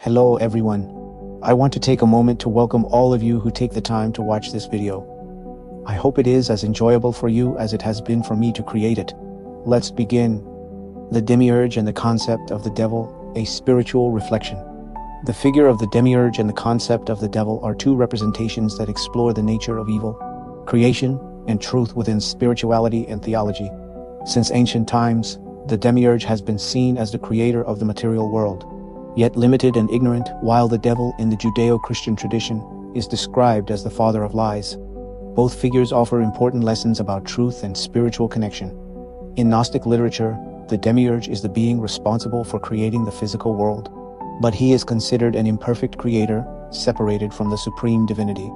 Hello everyone. I want to take a moment to welcome all of you who take the time to watch this video. I hope it is as enjoyable for you as it has been for me to create it. Let's begin. The Demiurge and the concept of the devil, a spiritual reflection. The figure of the Demiurge and the concept of the devil are two representations that explore the nature of evil, creation, and truth within spirituality and theology. Since ancient times, the Demiurge has been seen as the creator of the material world, yet limited and ignorant, while the devil in the Judeo-Christian tradition is described as the father of lies. Both figures offer important lessons about truth and spiritual connection. In Gnostic literature, the Demiurge is the being responsible for creating the physical world, but he is considered an imperfect creator, separated from the supreme divinity.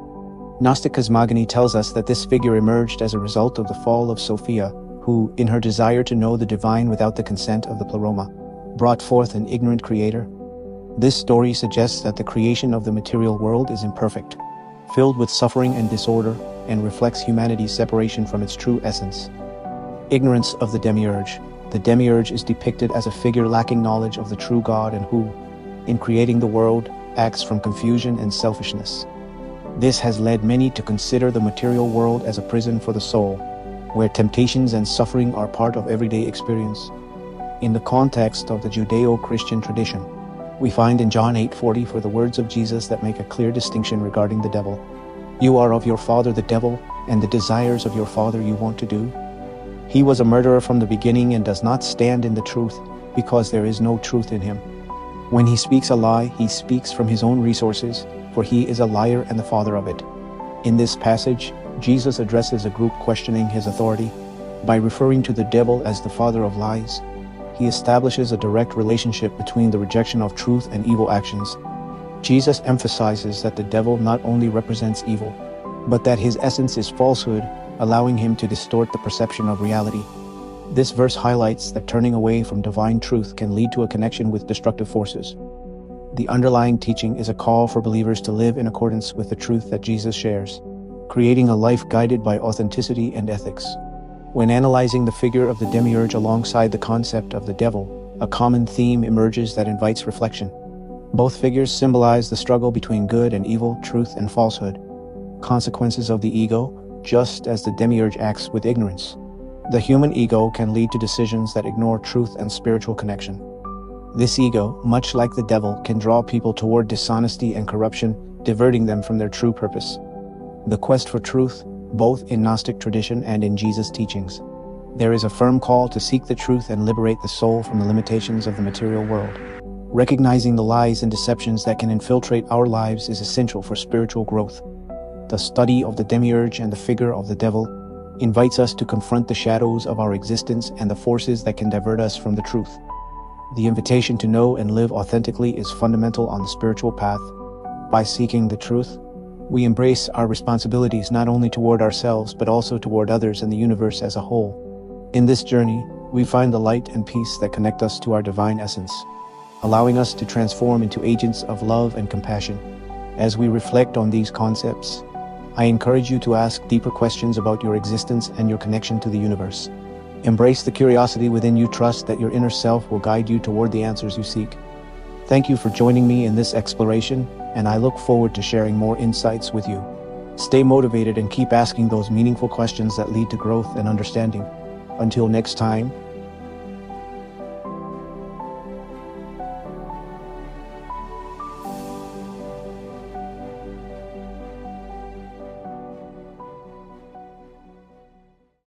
Gnostic cosmogony tells us that this figure emerged as a result of the fall of Sophia, who, in her desire to know the divine without the consent of the Pleroma, brought forth an ignorant creator. This story suggests that the creation of the material world is imperfect, filled with suffering and disorder, and reflects humanity's separation from its true essence. Ignorance of the Demiurge. The Demiurge is depicted as a figure lacking knowledge of the true God and who, in creating the world, acts from confusion and selfishness. This has led many to consider the material world as a prison for the soul, where temptations and suffering are part of everyday experience. In the context of the Judeo-Christian tradition, we find in John 8:40 for the words of Jesus that make a clear distinction regarding the devil. You are of your father the devil, and the desires of your father you want to do. He was a murderer from the beginning and does not stand in the truth, because there is no truth in him. When he speaks a lie, he speaks from his own resources, for he is a liar and the father of it. In this passage, Jesus addresses a group questioning his authority. By referring to the devil as the father of lies, he establishes a direct relationship between the rejection of truth and evil actions. Jesus emphasizes that the devil not only represents evil, but that his essence is falsehood, allowing him to distort the perception of reality. This verse highlights that turning away from divine truth can lead to a connection with destructive forces. The underlying teaching is a call for believers to live in accordance with the truth that Jesus shares, creating a life guided by authenticity and ethics. When analyzing the figure of the Demiurge alongside the concept of the devil, a common theme emerges that invites reflection. Both figures symbolize the struggle between good and evil, truth and falsehood, consequences of the ego, just as the Demiurge acts with ignorance. The human ego can lead to decisions that ignore truth and spiritual connection. This ego, much like the devil, can draw people toward dishonesty and corruption, diverting them from their true purpose. The quest for truth, both in Gnostic tradition and in Jesus' teachings. There is a firm call to seek the truth and liberate the soul from the limitations of the material world. Recognizing the lies and deceptions that can infiltrate our lives is essential for spiritual growth. The study of the Demiurge and the figure of the devil invites us to confront the shadows of our existence and the forces that can divert us from the truth. The invitation to know and live authentically is fundamental on the spiritual path. By seeking the truth, we embrace our responsibilities not only toward ourselves but also toward others and the universe as a whole. In this journey, we find the light and peace that connect us to our divine essence, allowing us to transform into agents of love and compassion. As we reflect on these concepts, I encourage you to ask deeper questions about your existence and your connection to the universe. Embrace the curiosity within you, trust that your inner self will guide you toward the answers you seek. Thank you for joining me in this exploration, and I look forward to sharing more insights with you. Stay motivated and keep asking those meaningful questions that lead to growth and understanding. Until next time,